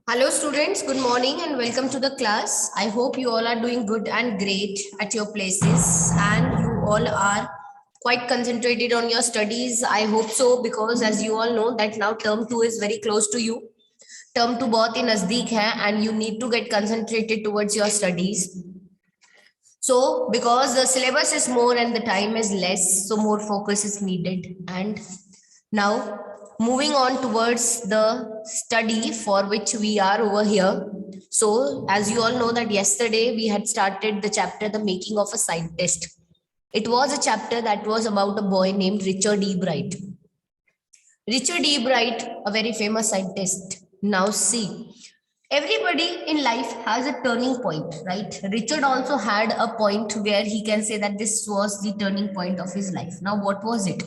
Hello students, good morning and welcome to the class. I hope you all are doing good and great at your places and you all are quite concentrated on your studies. I hope so because as you all know that now term 2 is very close to you. Term 2 बहुत ही नजदीक है and you need to get concentrated towards your studies. So because the syllabus is more and the time is less, so more focus is needed. And now moving on towards the study for which we are over here. So as you all know that yesterday we had started the chapter The Making of a Scientist. It was a chapter that was about a boy named Richard E. Bright. Richard E. Bright, a very famous scientist. Now see, everybody in life has a turning point, right? Richard also had a point where he can say that this was the turning point of his life. Now what was it?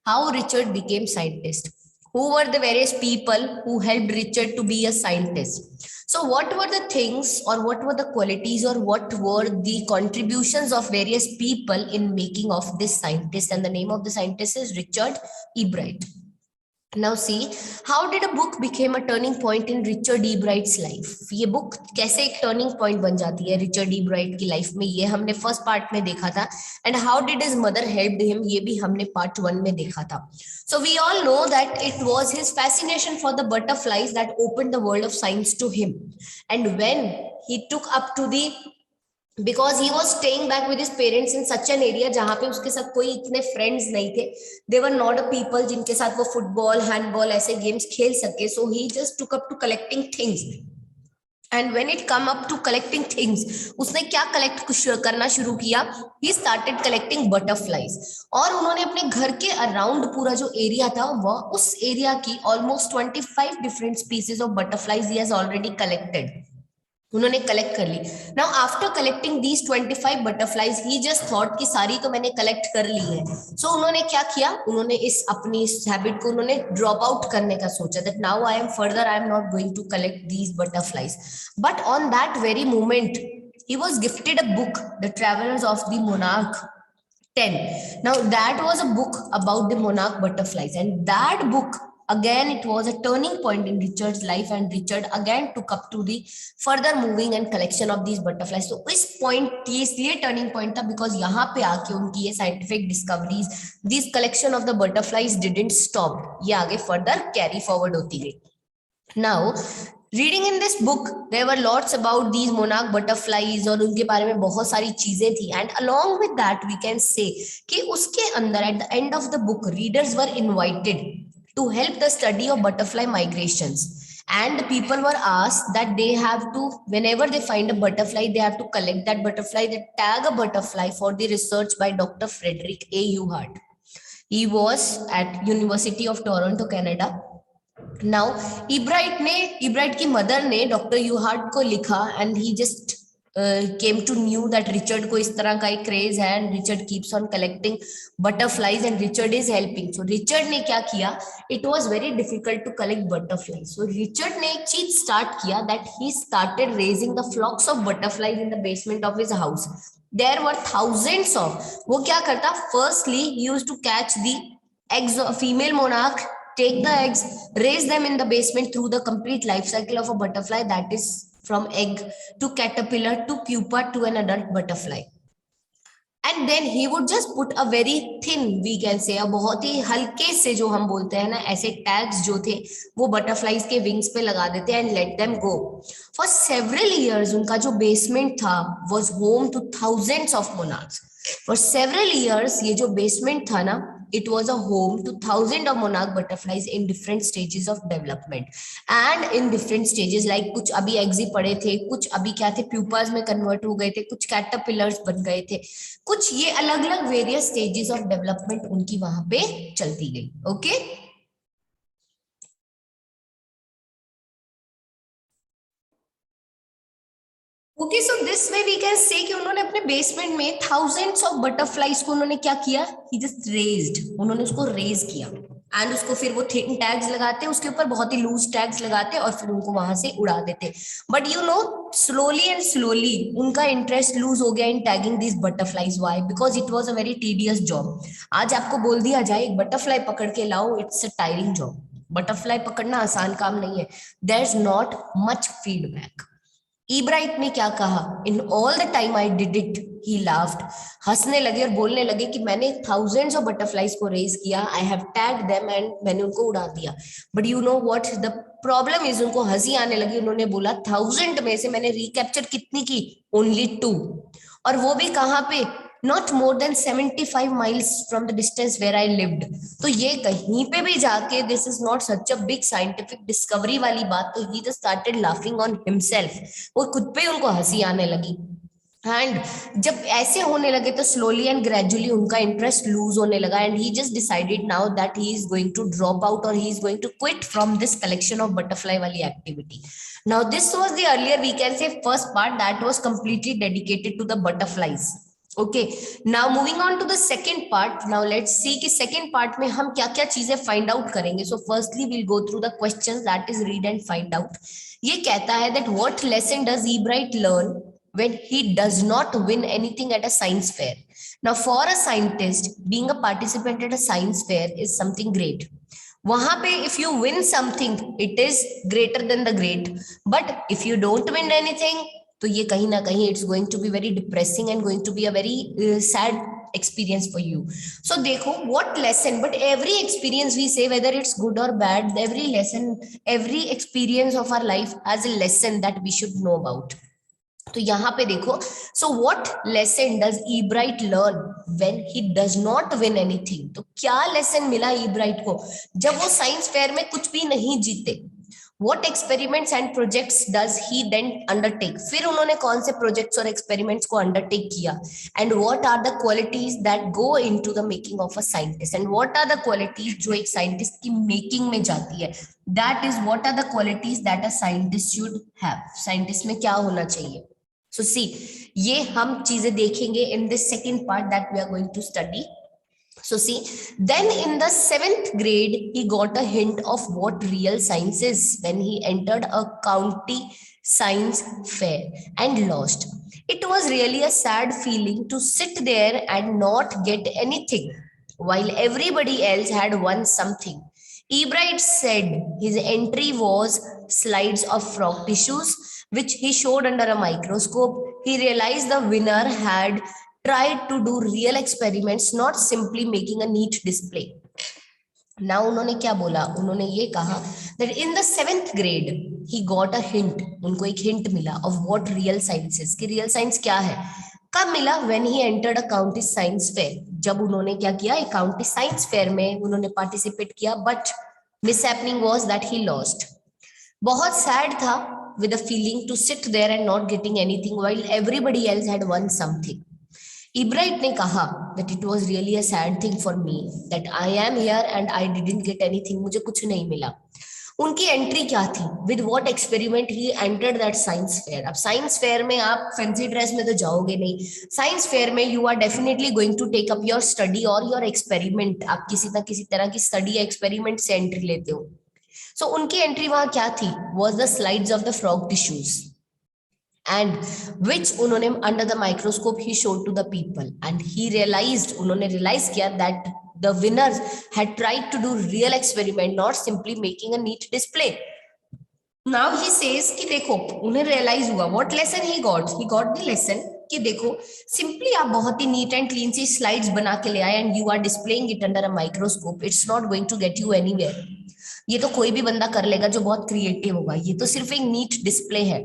How Richard became scientist? Who were the various people who helped Richard to be a scientist? So what were the things or what were the qualities or what were the contributions of various people in making of this scientist? And the name of the scientist is Richard E. Bright. Now see, how did a book became a turning point in Richard E. Bright's life? ये book कैसे एक turning point बन जाती है Richard E. Bright की life में? ये हमने first part में देखा था. And how did his mother helped him? ये भी हमने part 1 में देखा था. So we all know that it was his fascination for the butterflies that opened the world of science to him. And when he took up to the because he was staying back with his parents in such an area जहां पे उसके साथ कोई इतने friends नहीं थे. They were not a people जिनके साथ वो football, handball ऐसे games खेल सके. So he just took up to collecting things. And when it come up to collecting things, उसने क्या collect करना शुरू किया? He started collecting butterflies. और उन्होंने अपने घर के around पूरा जो area था, वह उस area की almost 25 different species of butterflies he has already collected. उन्होंने कलेक्ट कर ली. Now after collecting these 25 butterflies he just thought कि सारी तो मैंने कलेक्ट कर ली है. सो उन्होंने क्या किया? उन्होंने इस अपनी इस हैबिट को उन्होंने ड्रॉप आउट करने का सोचा that now I am further I am not going to collect these butterflies. But on that very moment he was gifted a book, The Travels of the Monarch 10. Now that was a book about the monarch butterflies, and that book again it was a turning point in Richard's life, and Richard again took up to the further moving and collection of these butterflies. So इस point ये इसलिए turning point था because यहाँ पे आके उनकी ये scientific discoveries, this collection of the butterflies didn't stop, ये आगे further carry forward होती गई. Now reading in this book there were lots about these monarch butterflies और उनके बारे में बहुत सारी चीजें थी. And along with that we can say कि उसके अंदर at the end of the book readers were invited to help the study of butterfly migrations, and people were asked that they have to, whenever they find a butterfly, they have to collect that butterfly, they tag a butterfly for the research by Dr. Frederick A. Uhart. He was at University of Toronto, Canada. Now Ebright की mother ने doctor Urquhart को लिखा and he just came to knew that Richard को इस तरह का एक craze है and Richard keeps on collecting butterflies and Richard is helping. So Richard ने क्या किया? It was very difficult to collect butterflies. So Richard ने एक चीज स्टार्ट किया that he started raising the flocks of butterflies in the basement of his house. There were thousands of. वो क्या करता? Firstly he used to catch the eggs of female monarch, take the eggs, raise them in the basement through the complete life cycle of a butterfly, that is from egg to caterpillar to pupa to an adult butterfly. And then he would just put a very thin, we can say, बहुत ही हल्के से जो हम बोलते हैं ना ऐसे tags जो थे वो बटरफ्लाइज के विंग्स पे लगा देते हैं and let them go. For several years उनका जो बेसमेंट था was home two thousands of monarchs. For several years ये जो बेसमेंट था ना, it was a home to thousands of monarch butterflies in different stages of development and in different stages, like कुछ अभी eggs ही पड़े थे, कुछ अभी क्या थे pupas में convert हो गए थे, कुछ caterpillars बन गए थे, कुछ ये अलग अलग various stages of development उनकी वहां पे चलती गई. okay? Okay, so this way we can say कि उन्होंने अपने बेसमेंट में थाउजेंड्स ऑफ बटरफ्लाइज को उन्होंने क्या किया? ही जस्ट रेज्ड, उन्होंने उसको रेज किया एंड उसको फिर वो थिन टैग्स लगाते, उसके ऊपर बहुत ही लूज टैग्स लगाते और फिर उनको वहां से उड़ा देते. But you know slowly and slowly उनका इंटरेस्ट लूज हो गया in tagging this butterflies. Why? Because it was a very tedious job. आज आपको बोल दिया जाए एक बटरफ्लाई पकड़ के लाओ, it's a tiring job. Butterfly पकड़ना आसान काम नहीं है. There is not much feedback. Ebright ने क्या कहा, in all the time I did it he laughed. हंसने लगे और बोलने लगे कि मैंने थाउजेंड्स ऑफ बटरफ्लाइज को रेज किया, आई हैव टैग्ड देम एंड मैंने उनको उड़ा दिया. But you know what the problem is, उनको हंसी आने लगी. उन्होंने बोला 1000 में से मैंने रिकैप्चर कितनी की, ओनली 2. और वो भी कहाँ पे, not more than 75 miles from the distance where I lived. तो ये कहीं पे भी जाके, this is not such a big scientific discovery वाली बात. तो he just started laughing on himself. वो खुद पे उनको हंसी आने लगी. एंड जब ऐसे होने लगे तो स्लोली एंड ग्रेजुअली उनका इंटरेस्ट लूज होने लगा. And he just decided now that he is going to drop out और he is going to quit from this collection of butterfly वाली activity. Now this was the earlier, we can say, first part that was completely dedicated to the butterflies. Okay, now moving on to the second part. Now let's see कि second part में हम क्या क्या चीजें find out करेंगे. So firstly we'll go through the questions, that is read and find out. ये कहता है that what lesson does Ebright learn when he does not win anything at a science fair? Now for a scientist, being a participant at a science fair is something great. वहां पे if you win something it is greater than the great, but if you don't win anything तो ये कहीं ना कहीं it's going to be very depressing and going to be a very sad experience for you. So देखो what lesson, but every experience we say whether it's good or bad, every lesson, every experience of our life has a lesson that we should know about. तो यहाँ पे देखो, so what lesson does Ebright learn when he does not win anything? तो क्या lesson मिला Ebright को जब वो साइंस फेयर में कुछ भी नहीं जीते? What experiments and projects does he then undertake? फिर उन्होंने कौन से प्रोजेक्ट्स और एक्सपेरिमेंट्स को अंडरटेक किया? And what are the qualities that go into the making of a scientist? And what are the qualities जो एक साइंटिस्ट की मेकिंग में जाती है? That is what are the qualities that a scientist should have? Scientist में क्या होना चाहिए? So see, ये हम चीजें देखेंगे in this second part that we are going to study. So see, then in the 7th grade, he got a hint of what real science is when he entered a county science fair and lost. It was really a sad feeling to sit there and not get anything while everybody else had won something. Ebright said his entry was slides of frog tissues, which he showed under a microscope. He realized the winner had tried to do real experiments, not simply making a neat display. Now उन्होंने क्या बोला? उन्होंने ये कहा that in the 7th grade he got a hint. उनको एक hint मिला of what real science is, कि real science क्या है. कब मिला? When he entered a county science fair. जब उन्होंने क्या किया, एक county science fair में उन्होंने participate किया, but mishappening was that he lost. बहुत sad था, with a feeling to sit there and not getting anything while everybody else had won something. Ebright ने कहा that it was really a sad thing for me that I am here and I didn't get anything. मुझे कुछ नहीं मिला. उनकी entry क्या थी? With what experiment he entered that science fair? अब साइंस फेयर में आप फैंसी ड्रेस में तो जाओगे नहीं. साइंस फेयर में you are definitely going to take up your study or your experiment. आप किसी तरह की स्टडी या एक्सपेरिमेंट से एंट्री लेते हो. So उनकी एंट्री वहां क्या थी? Was the slides of the frog tissues. And which उन्होंने under the microscope he showed to the people and he realized, उन्होंने realize किया that the winners had tried to do real experiment, not simply making a neat display. Now he says कि देखो उन्हें realize हुआ, what lesson he got the lesson कि देखो simply आप बहुत ही neat and clean C slides बना के ले आए and you are displaying it under a microscope, it's not going to get you anywhere. ये तो कोई भी बंदा कर लेगा जो बहुत क्रिएटिव होगा, ये तो सिर्फ एक नीट डिस्प्ले है.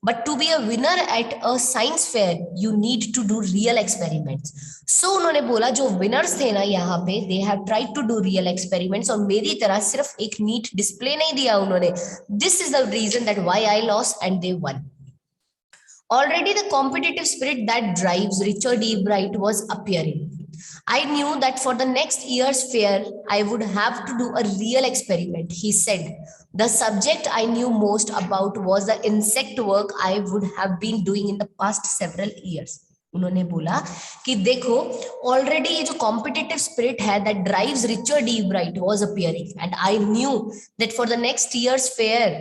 But to be a winner at a science fair you need to do real experiments. So उन्होंने बोला जो विनर्स थे ना यहाँ पे, they have tried to do real experiments, और मेरी तरह सिर्फ एक नीट डिस्प्ले नहीं दिया उन्होंने. This is the reason that why I lost and they won. Already the competitive spirit that drives Richard Ebright was appearing. I knew that for the next year's fair, I would have to do a real experiment, he said. The subject I knew most about was the insect work I would have been doing in the past several years. उन्होंने बोला कि देखो already ये जो competitive spirit है that drives Richard Ebright was appearing, and I knew that for the next year's fair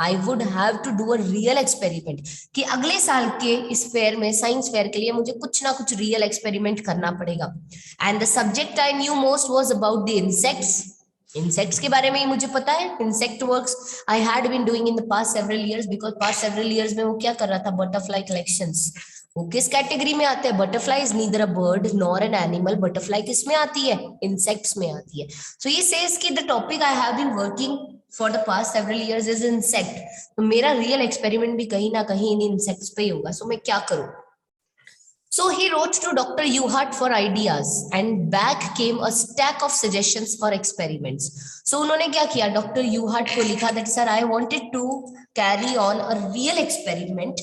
I would have to do a real experiment, कि अगले साल के इस फेयर में, साइंस फेयर के लिए मुझे कुछ ना कुछ रियल एक्सपेरिमेंट करना पड़ेगा. And the subject I knew most was about the insects. Insects के बारे में ही मुझे पता है. Insect works I had been doing in the past several years, because past several years में वो क्या कर रहा था, बटरफ्लाई कलेक्शंस. वो किस कैटेगरी में आते हैं? Butterfly is neither a bird nor an animal. Butterfly किस में आती है? इंसेक्ट्स में आती है. सो ये सेज कि the topic I have been working for the past several years is insect. तो मेरा रियल एक्सपेरिमेंट भी कहीं ना कहीं इन इंसेक्ट्स पे ही होगा. सो मैं क्या करूं? So he wrote to Dr. Uhart for ideas and back came a stack of suggestions for experiments. So उन्होंने क्या किया? Dr. Uhart को लिखा that sir I wanted to carry on a real experiment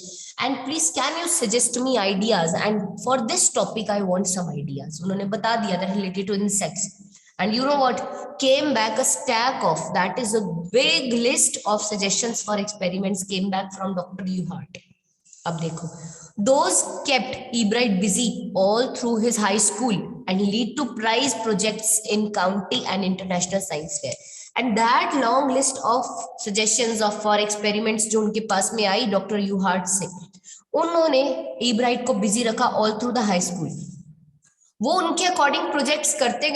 and please can you suggest me ideas and for this topic I want some ideas. उन्होंने बता दिया that related to insects. And you know what? Came back a stack of, that is a big list of suggestions for experiments came back from Dr. Uhart. अब देखो, those kept Ebright busy all through his high school and lead to prize projects in county and international science fair. And that long list of suggestions of for experiments जो उनके पास में आई doctor यूहार्ट से, उन्होंने Ebright को busy रखा all through the high school. वो उनके according projects करते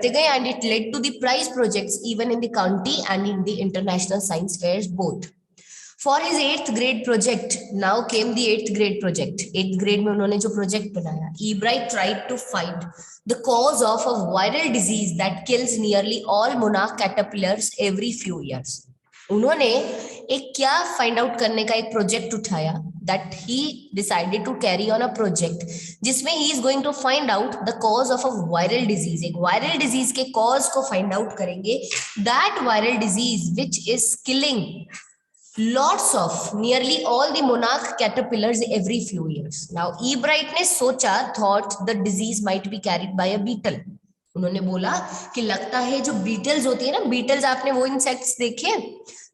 गए and it led to the prize projects even in the county and in the international science fairs both. For his 8th grade project, now came the 8th grade project. 8th grade में उन्होंने जो project बनाया, Ebright tried to find the cause of a viral disease that kills nearly all monarch caterpillars every few years. उन्होंने एक क्या find out करने का एक project उठाया that he decided to carry on a project जिसमें he is going to find out the cause of a viral disease. एक viral disease के cause को find out करेंगे. That viral disease which is killing lots of nearly all the monarch caterpillars every few years. Now Ebright ने सोचा, thought the disease might be carried by a beetle. उन्होंने बोला कि लगता है जो बीटल्स होती है ना, बीटल्स आपने वो इंसेक्ट्स देखे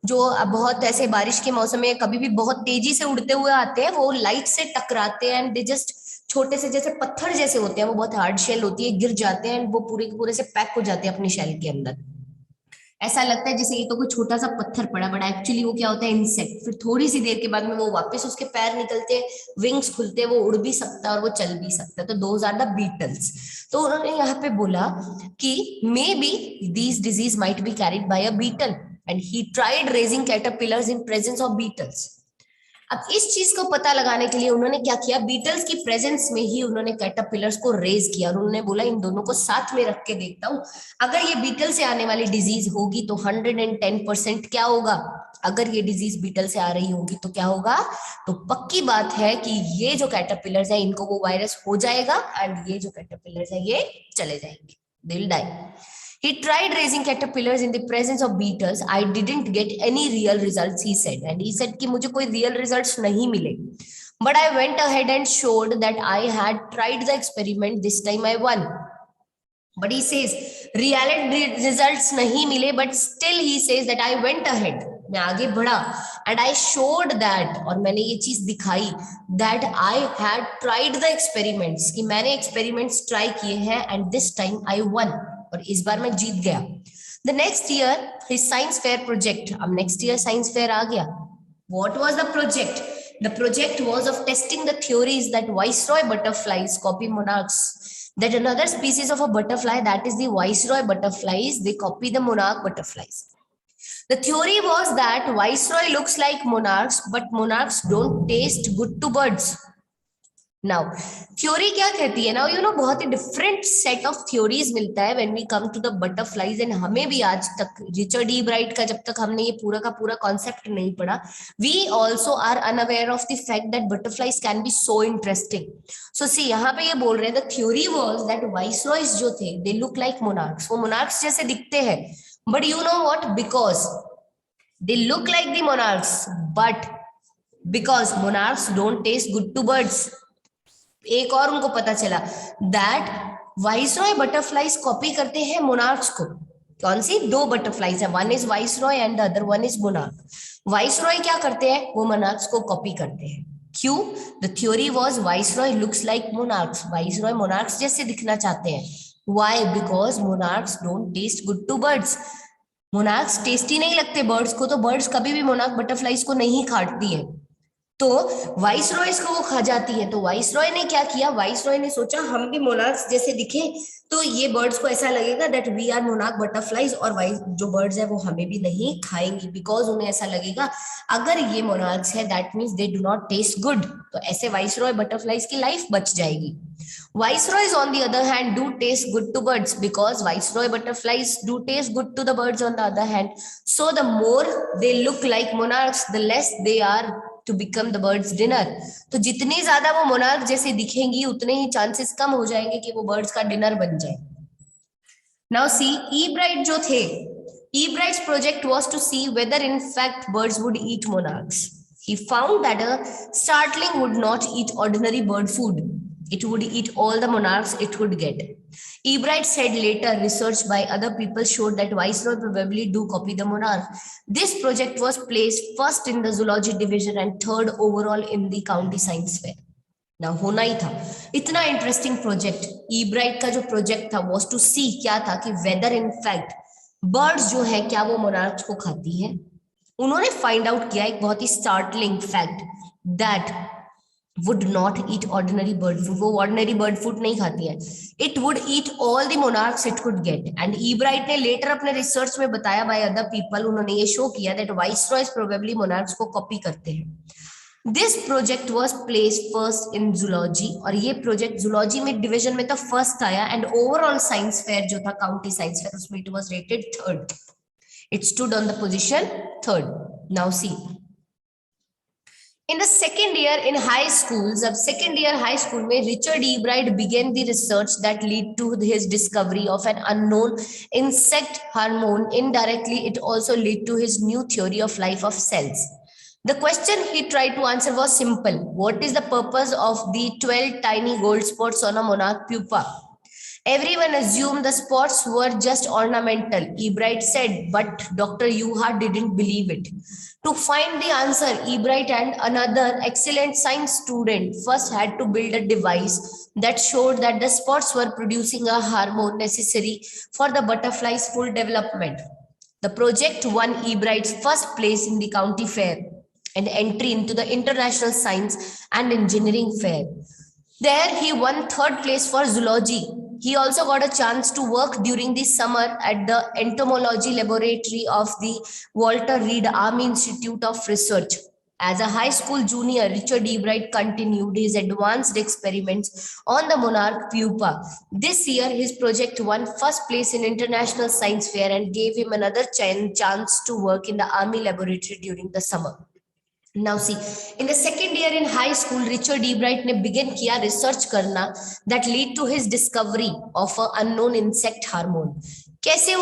जो बहुत ऐसे बारिश के मौसम में कभी भी बहुत तेजी से उड़ते हुए आते हैं, वो लाइट से टकराते हैं एंड दे जस्ट छोटे से जैसे पत्थर जैसे होते हैं, वो बहुत हार्ड शेल होती है, गिर जाते हैं वो पूरे के पूरे से पैक हो जाते हैं अपनी शेल के अंदर. ऐसा लगता है जैसे ये तो कोई छोटा सा पत्थर पड़ा बड़ा, एक्चुअली वो क्या होता है? इंसेक्ट. फिर थोड़ी सी देर के बाद में वो वापस उसके पैर निकलते हैं, विंग्स खुलते हैं, वो उड़ भी सकता है और वो चल भी सकता है. तो दोज आर द बीटल्स. तो उन्होंने यहाँ पे बोला कि may be these disease might be carried by a beetle and he tried raising caterpillars in presence of beetles. अब इस चीज को पता लगाने के लिए उन्होंने क्या किया? बीटल्स की प्रेजेंस में ही उन्होंने कैटरपिलर्स को रेज किया और उन्होंने बोला इन दोनों को साथ में रख के देखता हूं, अगर ये बीटल से आने वाली डिजीज होगी तो 110% क्या होगा? अगर ये डिजीज बीटल से आ रही होगी तो क्या होगा? तो पक्की बात है कि ये जो कैटरपिलर्स है इनको वो वायरस हो जाएगा एंड ये जो कैटरपिलर्स है ये चले जाएंगे, they will die. He tried raising caterpillars in the presence of beetles. I didn't get any real results, he said. And he said कि मुझे कोई real results नहीं मिले. But I went ahead and showed that I had tried the experiment. This time I won. But he says reality results नहीं मिले, but still he says that I went ahead. मैं आगे बढ़ा and I showed that, और मैंने ये चीज दिखाई that I had tried the experiments, कि मैंने experiments try किए हैं and this time I won. और इस बार मैं जीत गया. The next year his science fair project, अब next year science fair आ गया. What was the project? The project was of testing the theories that viceroy butterflies copy monarchs, that another species of a butterfly, that is the viceroy butterflies, they copy the monarch butterflies. The theory was that viceroy looks like monarchs but monarchs don't taste good to birds. Now theory क्या कहती है? Now you know बहुत ही different set of theories मिलता है when we come to the butterflies. And हमें भी आज तक रिचर्ड ईब्राइट का जब तक हमने ये पूरा का पूरा कॉन्सेप्ट नहीं पढ़ा, we also are unaware of the fact that butterflies can be so interesting. So see यहाँ पे ये बोल रहे हैं the theory was that viceroys जो थे दे लुक लाइक मोनार्क्स, वो मोनार्क्स जैसे दिखते हैं. But you know what, because they look like the monarchs but because monarchs don't taste good to birds, एक और उनको पता चला दैट वाइसरॉय बटरफ्लाइज कॉपी करते हैं मोनार्क्स को. कौन सी? दो बटरफ्लाइज है, one is viceroy and the other one is monarch. Viceroy क्या करते हैं? वो मोनार्क्स को कॉपी करते हैं. क्यों? The theory was viceroy looks like monarchs, viceroy monarchs जैसे दिखना चाहते हैं. Why? Because monarchs don't taste good to birds. Monarchs tasty नहीं लगते बर्ड्स को, तो बर्ड्स कभी भी मोनार्क बटरफ्लाइज को नहीं काटती है. तो वाइस रॉयस को वो खा जाती है। तो वाइस रॉय ने क्या किया, वाइस रॉय ने सोचा हम भी मोनार्क्स जैसे दिखे तो ये बर्ड्स को ऐसा लगेगा that we are monarch butterflies, और वाइस जो बर्ड्स है वो हमें भी नहीं खाएंगी, बिकॉज उन्हें ऐसा लगेगा अगर ये मोनार्क्स है that means they do not taste good, तो ऐसे वाइस रॉय बटरफ्लाईज की लाइफ बच जाएगी। Viceroys, on the other hand, do taste good to birds because viceroy butterflies do taste good to the birds on the other hand. So the more they look like monarchs, the less they are to become the birds dinner. तो जितनी ज्यादा वो monarch जैसे दिखेंगी उतने ही chances कम हो जाएंगे कि वो बर्ड्स का डिनर बन जाए। Now see, Ebright जो थे, Ebright's project was to see whether in fact birds would eat monarchs. He found that a starling would not eat ordinary bird food. It would eat all the monarchs it could get. Ebright said later research by other people showed that Viceroy probably do copy the monarch. This project was placed first in the zoology division and third overall in the county science fair. ना होना ही था, इतना interesting project. Ebright का जो project था was to सी क्या था कि वेदर इन फैक्ट बर्ड्स जो है क्या वो मोनार्क्स को खाती है। उन्होंने फाइंड आउट किया एक बहुत ही startling fact that would not eat ordinary bird food, वो ordinary bird food नहीं खाती है, it would eat all the monarchs it could get. And Ebright ने later अपने रिसर्च में बताया by other people, उन्होंने ये शो किया that viceroys probably monarchs को कॉपी करते हैं। This project was placed first in zoology, और ये प्रोजेक्ट zoology में डिवीजन में तो फर्स्ट आया, and overall science fair जो था काउंटी साइंस फेयर उसमें it was rated third. It stood on the position third. Now see, in the second year in high schools, अब second year high school में Richard Ebright began the research that lead to his discovery of an unknown insect hormone. Indirectly, it also led to his new theory of life of cells. The question he tried to answer was simple. What is the purpose of the 12 tiny gold spots on a monarch pupa? Everyone assumed the spots were just ornamental, Ebright said, but Dr. Uhart didn't believe it. To find the answer, Ebright and another excellent science student first had to build a device that showed that the spots were producing a hormone necessary for the butterfly's full development. The project won Ebright's first place in the county fair and entry into the International Science and Engineering Fair. There he won third place for zoology. He also got a chance to work during the summer at the entomology laboratory of the Walter Reed Army Institute of Research. As a high school junior, Richard Ebright continued his advanced experiments on the monarch pupa. This year, his project won first place in International Science Fair and gave him another chance to work in the Army laboratory during the summer. Now see, in the second year in high school, Richard Ebright ने begin किया research करना that lead to his discovery of a unknown insect hormone. कैसे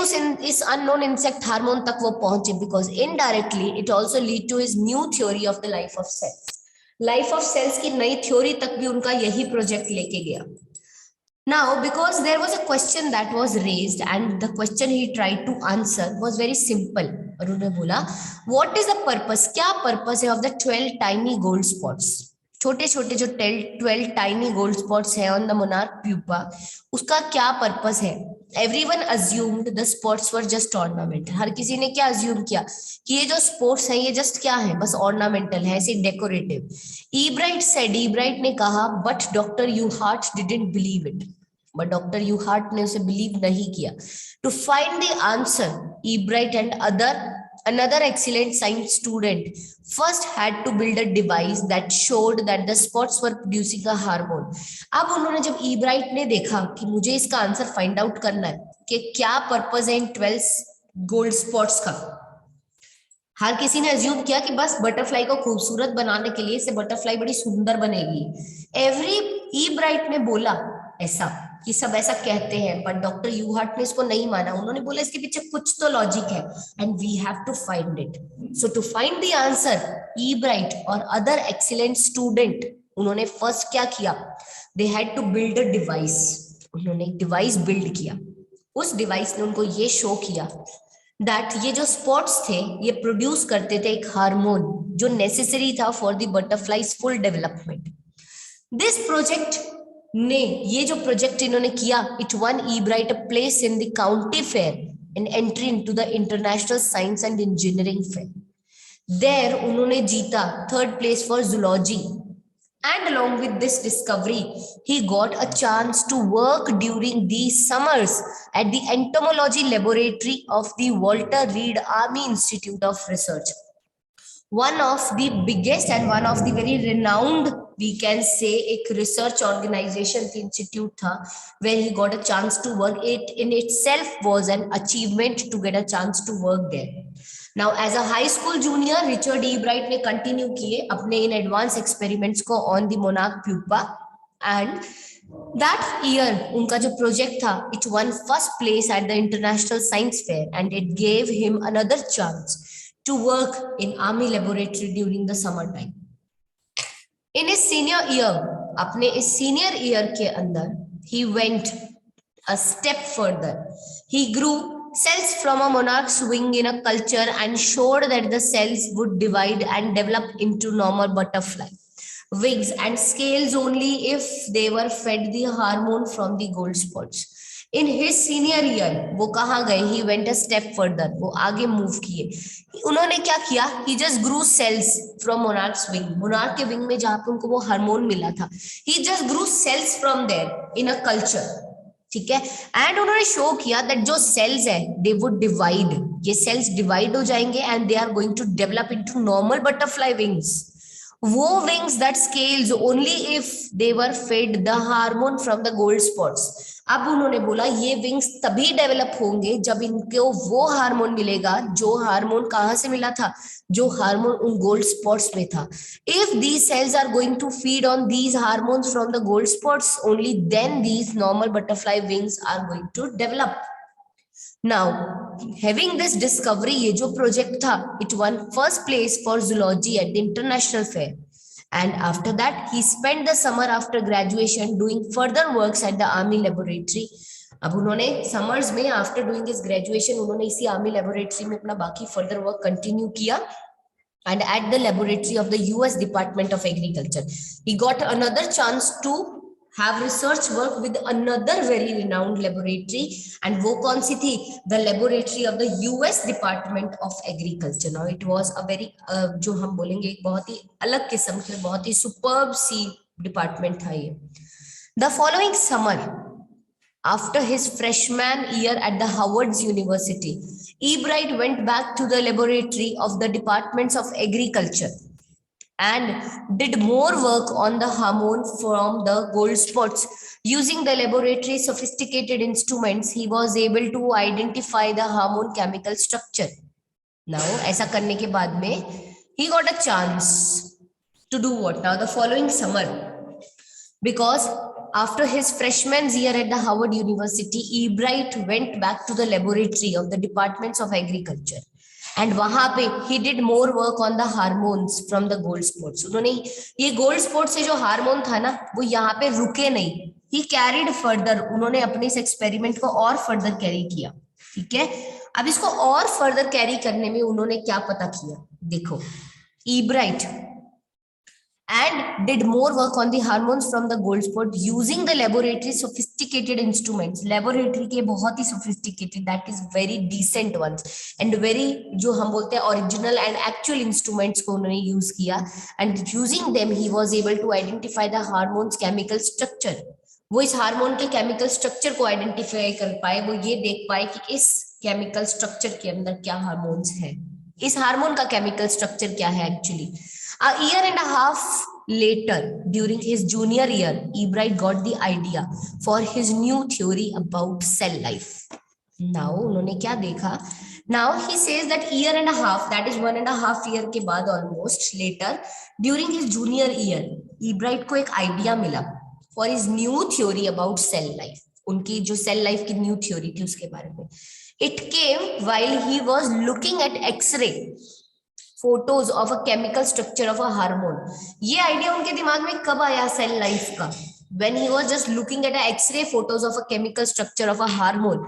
इस unknown insect hormone तक वो पहुंचे? Because indirectly it also lead to his new theory of the life of cells. Life of cells की नई theory तक भी उनका यही project लेके गया. Now, because there was a question that was raised and the question he tried to answer was very simple. और उन्होंने बोला, what is the purpose? क्या purpose है of the 12 tiny gold spots? छोटे छोटे जो 12 tiny gold spots है on the monarch pupa, उसका क्या purpose है? Everyone assumed the spots were just ornamental. हर किसी ने क्या assume किया कि ये जो spots हैं ये just क्या है? बस ornamental है, ऐसे decorative. Ebright ने कहा, but Dr. Uhart didn't believe it. But Dr. Uhart ने उसे believe नहीं किया. To find the answer, Ebright and another excellent science student first had to build a device that showed that the spots were producing a hormone. अब उन्होंने जब Ebright ने देखा कि मुझे इसका आंसर फाइंड आउट करना है कि क्या पर्पस है इन 12 गोल्ड स्पॉट्स का, हर किसी ने अज्यूम किया कि बस बटरफ्लाई को खूबसूरत बनाने के लिए इससे बटरफ्लाई बड़ी सुंदर बनेगी. Ebright ने बोला ऐसा कि सब ऐसा कहते हैं, पर डॉक्टर यूहार्ट ने इसको नहीं माना. उन्होंने बोला इसके पीछे कुछ तो लॉजिक है and we have to find it. So to find the answer, Ebright और अदर एक्सीलेंट स्टूडेंट उन्होंने फर्स्ट क्या किया, they had to build a device. उन्होंने एक डिवाइस बिल्ड किया. उस डिवाइस ने उनको ये शो किया दैट ये जो स्पॉट्स थे ये प्रोड्यूस करते थे एक हार्मोन जो नेसेसरी था for the butterflies full development. This project ने, ये जो प्रोजेक्ट इन्होंने किया, it one Ebright a place in the county fair and entry into the International Science and Engineering Fair. There उन्होंने जीता third place for zoology. And along with this discovery, he got a chance to work during these summers at the entomology laboratory of the Walter Reed Army Institute of Research. One of the biggest and one of the very renowned, we can say, एक research organization institute था, where he got a chance to work. It in itself was an achievement to get a chance to work there. Now, as a high school junior, Richard E. Bright ने continue किए अपने in advanced experiments को on the monarch pupa, and that year उनका जो project था, it won first place at the International Science Fair, and it gave him another chance to work in army laboratory during the summer time. In his senior year, अपने इस senior year के अंदर, he went a step further. He grew cells from a monarch's wing in a culture and showed that the cells would divide and develop into normal butterfly wings and scales only if they were fed the hormone from the gold spots. In his senior year, वो कहाँ गए? He went a step further. वो आगे move किए. उन्होंने क्या किया? He just grew cells from monarch's wing. monarch के wing में जहाँ पे उनको वो हार्मोन मिला था, he just grew cells from there in a culture. ठीक है. एंड उन्होंने शो किया दैट जो सेल्स है दे वुड डिवाइड, ये सेल्स डिवाइड हो जाएंगे and they are going to develop into normal butterfly wings. वो wings that scales only if they were fed the hormone from the gold spots. अब उन्होंने बोला ये विंग्स तभी डेवलप होंगे जब इनको वो हार्मोन मिलेगा जो हार्मोन कहाँ से मिला था, जो हार्मोन उन गोल्ड स्पॉट्स में था. If these cells are going to feed on these hormones from the gold spots, only then these normal butterfly wings are going to develop. Now, having this discovery, ये जो project था, it won first place for zoology at the international fair. And after that, he spent the summer after graduation doing further works at the army laboratory. अब उन्होंने summers में after doing his graduation उन्होंने इसी army laboratory में अपना बाकी further work continue किया. And at the laboratory of the US Department of Agriculture, he got another chance to have research work with another very renowned laboratory. And वो कौन सी थी? The laboratory of the US Department of Agriculture. Now it was a very जो हम बोलेंगे एक बहुत ही अलग किस्म के बहुत ही superb सी department था ये. The following summer, after his freshman year at the Howard University, E. Bright went back to the laboratory of the Departments of Agriculture and did more work on the hormone from the gold spots. Using the laboratory's sophisticated instruments, he was able to identify the hormone chemical structure. Now, ऐसा करने के बाद में, he got a chance to do what? Now, the following summer, because after his freshman's year at the Howard University, E. Bright went back to the laboratory of the Departments of Agriculture. And वहां पे he did more work on the hormones from the gold spots. उन्होंने ये gold spots से जो hormone था ना, वो यहाँ पे रुके नहीं. He carried further. उन्होंने अपने इस एक्सपेरिमेंट को और फर्दर कैरी किया. ठीक है. अब इसको और फर्दर कैरी करने में उन्होंने क्या पता किया? देखो, E. Bright and did more work on the hormones from the gold spot using the laboratory sophisticated instruments. Laboratory के बहुत ही sophisticated, that is very decent ones and very जो हम बोलते हैं original and actual instruments को उन्होंने use किया, and using them he was able to identify the hormones chemical structure. वो इस हार्मोन के केमिकल स्ट्रक्चर को आइडेंटिफाई कर पाए, वो ये देख पाए कि इस केमिकल स्ट्रक्चर के अंदर क्या हार्मोन्स हैं, इस हार्मोन का केमिकल स्ट्रक्चर क्या है actually. A year and a half later, during his junior year, E. Bright got the idea for his new theory about cell life. Now, उन्होंने क्या देखा? Now he says that year and a half, that is 1.5 year के बाद almost later, during his junior year, E. Bright को एक idea मिला for his new theory about cell life. उनकी जो cell life की new theory थी उसके बारे में. It came while he was looking at X-ray photos of a chemical structure of a hormone. ये idea उनके दिमाग में कब आया cell life का? When he was just looking at X-ray photos of a chemical structure of a hormone.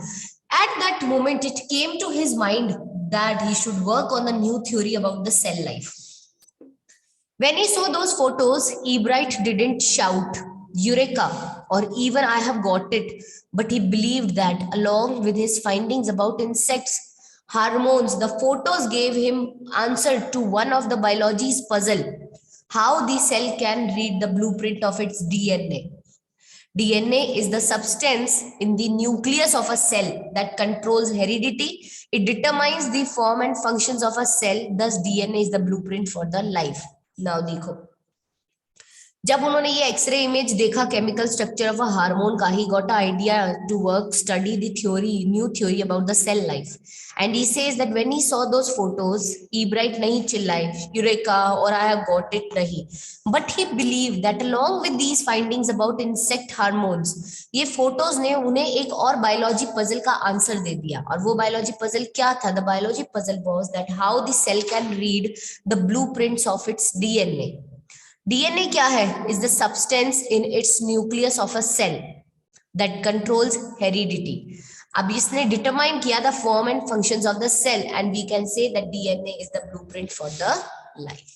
At that moment, it came to his mind that he should work on the new theory about the cell life. When he saw those photos, E. Bright didn't shout, "Eureka!" or even "I have got it," but he believed that along with his findings about insects, hormones, the photos gave him answer to one of the biology's puzzle, how the cell can read the blueprint of its DNA. DNA is the substance in the nucleus of a cell that controls heredity. It determines the form and functions of a cell. Thus, DNA is the blueprint for the life. Now, देखो, जब उन्होंने ये x-ray image देखा chemical structure of a hormone का, he got a idea to work study the theory, new theory about the cell life. And he says that when he saw those photos, Ebright नहीं चिल्लाए eureka और I have got it, नहीं, but he believe that along with these findings about insect hormones, ये photos ने उन्हें एक और biology puzzle का आंसर दे दिया. और वो बायोलॉजी पजल क्या था? The biology puzzle was that how the cell can read the blueprints of its DNA. DNA क्या है? Is the substance in its nucleus of a cell that controls heredity. अब इसने determine किया the form and functions of the cell, and we can say that DNA is the blueprint for the life.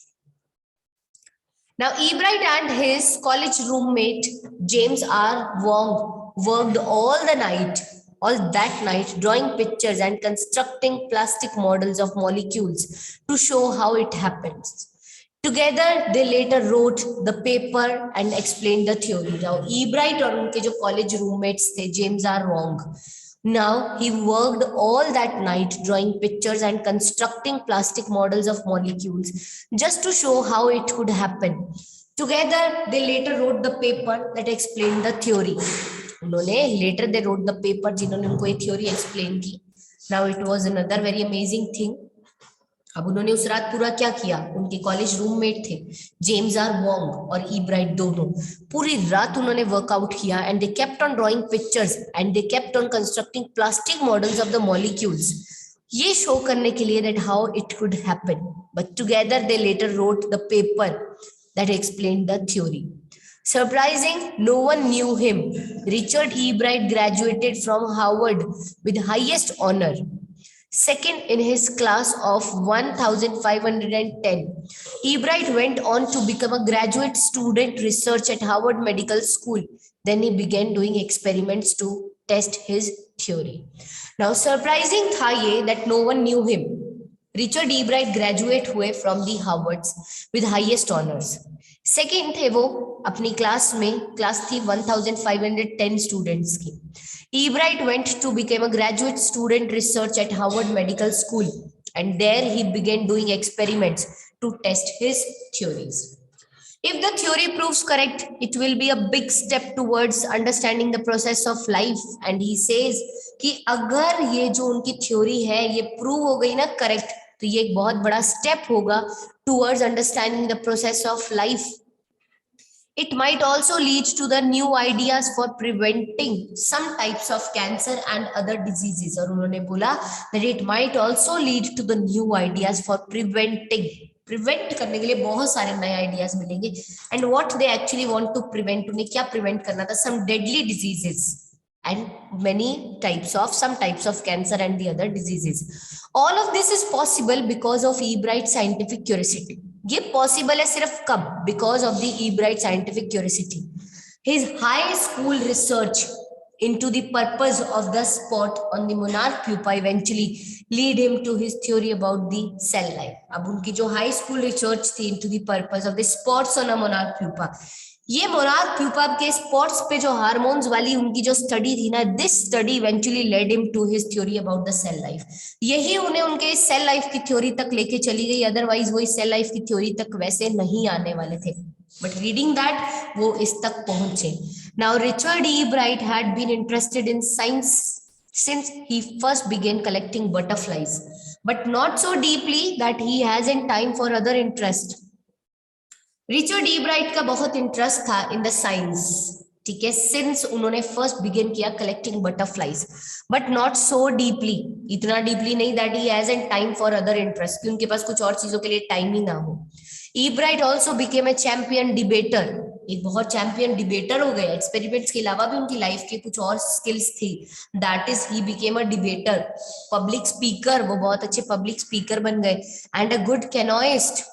Now, Ebright and his college roommate James R. Wong worked all that night, drawing pictures and constructing plastic models of molecules to show how it happens. Together, they later wrote the paper and explained the theory. Now, Ebright और उनके जो college roommates थे, James R. Wong, now he worked all that night drawing pictures and constructing plastic models of molecules just to show how it could happen. Together, they later wrote the paper that explained the theory. उन्होंने later they wrote the paper जिन्होंने उनको ये theory explain की. Now, it was another very amazing thing. अब उन्होंने उस रात पूरा क्या किया? उनके कॉलेज रूममेट थे जेम्स आर वोंग और ईब्राइट, दोनों पूरी रात उन्होंने वर्कआउट किया. And they kept on drawing pictures and they kept on constructing plastic models of the molecules, ये शो करने के लिए that how it could happen. But together they letter wrote the paper that explained the theory. Surprising, no one knew him. Richard Ebright graduated from Harvard with highest honor, second in his class of 1510. Ebright went on to become a graduate student research at Harvard Medical School. Then he began doing experiments to test his theory. Now, surprising था ये that no one knew him. Richard Ebright graduate हुए from the Harvards with highest honors. Second थे वो अपनी class में, class थी 1510 students की. Ebright went to become a graduate student research at Harvard Medical School, and there he began doing experiments to test his theories. If the theory proves correct, it will be a big step towards understanding the process of life. And he says कि अगर ये जो उनकी theory है ये prove हो गई ना करेक्ट, तो ये एक बहुत बड़ा स्टेप होगा towards understanding the process of life. It might also lead to the new ideas for preventing some types of cancer and other diseases. और उन्होंने बोला that it might also lead to the new ideas for preventing. Prevent करने के लिए बहुत सारे नए ideas मिलेंगे. And what they actually want to prevent, उन्हें क्या prevent करना था? Some deadly diseases and some types of cancer and the other diseases. All of this is possible because of Ebright's scientific curiosity. ये possible है सिर्फ कब? Because of the Ebright scientific curiosity. His high school research into the purpose of the spot on the monarch pupa eventually lead him to his theory about the cell life. अब उनकी जो high school research थी into the purpose of the spots on a monarch pupa, ये monarch pupa के spots पे जो hormones वाली उनकी जो स्टडी थी ना, this study eventually led him to his theory about the cell life. यही उन्हें उनके सेल लाइफ की थ्योरी तक लेके चली गई. अदरवाइज वो इस सेल लाइफ की थ्योरी तक वैसे नहीं आने वाले थे, बट रीडिंग दैट वो इस तक पहुंचे. Now Richard Ebright had been interested in science since he first began collecting butterflies, but not so deeply that he hasn't time for other interest. Richard Ebright का बहुत इंटरेस्ट था in the science, ठीक है, since उन्होंने first begin किया collecting butterflies, but not so deeply, इतना deeply नहीं that he hasn't time for other interest, कि उनके पास कुछ और चीजों के लिए टाइम ही ना हो. Ebright also became a champion debater, एक बहुत चैंपियन डिबेटर हो गए. एक्सपेरिमेंट्स के अलावा भी उनकी लाइफ के कुछ और स्किल्स थी, that is he became a debater, public speaker, वो बहुत अच्छे पब्लिक स्पीकर बन गए, and a good canoeist,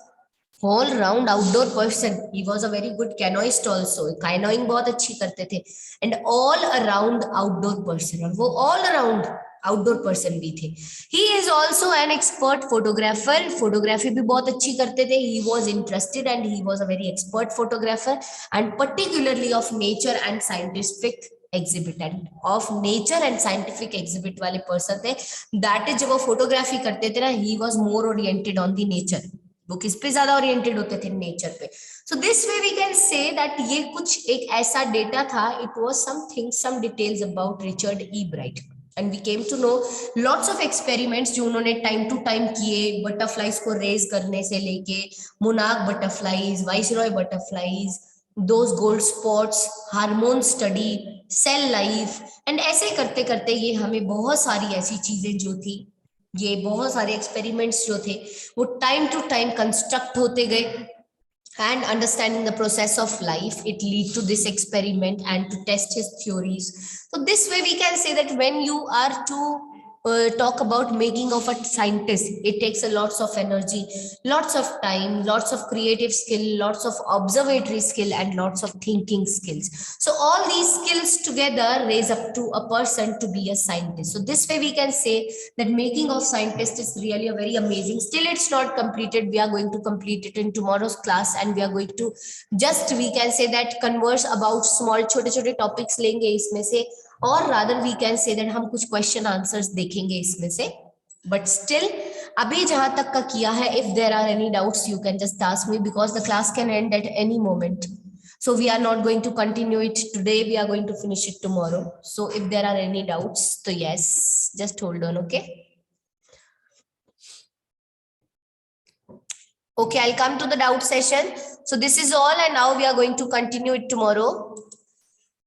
all round outdoor person. He was a very good canoeist also, canoeing बहुत अच्छी करते थे, and all around outdoor person. और वो all around आउटडोर पर्सन भी थे. He is also an expert photographer. Photography भी बहुत अच्छी करते थे. He was interested and he was a very expert photographer and particularly of nature and scientific exhibit and of nature and scientific exhibit वाले person थे. That is जब वो फोटोग्राफी करते थे ना, he was more oriented on the nature. वो किस पे ज्यादा ओरिएंटेड होते थे? नेचर पे. So this way we can say that ये कुछ एक ऐसा डेटा था. It was something, some details about Richard Ebright and we came to know lots of experiments जो उन्होंने टाइम टू टाइम किए, बटरफ्लाईज को रेज करने से लेके monarch butterflies, viceroy butterflies, those gold spots, hormone study, cell life and ऐसे करते करते ये हमें बहुत सारी ऐसी चीजें जो थी, ये बहुत सारे एक्सपेरिमेंट्स जो थे वो टाइम टू टाइम कंस्ट्रक्ट होते गए. And understanding the process of life, it lead to this experiment and to test his theories. So this way we can say that when you are to talk about making of a scientist, it takes a lots of energy, lots of time, lots of creative skill, lots of observatory skill and lots of thinking skills. So all these skills together raise up to a person to be a scientist. So this way we can say that making of scientist is really a very amazing. Still it's not completed. We are going to complete it in tomorrow's class and we are going to just, we can say that, converse about small छोटे छोटे topics लेंगे इसमें से, और rather we can say that हम कुछ question answers देखेंगे इसमें से. But still अभी जहां तक का किया है, if there are any doubts you can just ask me because the class can end at any moment. So we are not going to continue it today. We are going to finish it tomorrow. So if there are any doubts, so yes, just hold on, okay? Okay, I'll come to the doubt session. So this is all and now we are going to continue it tomorrow.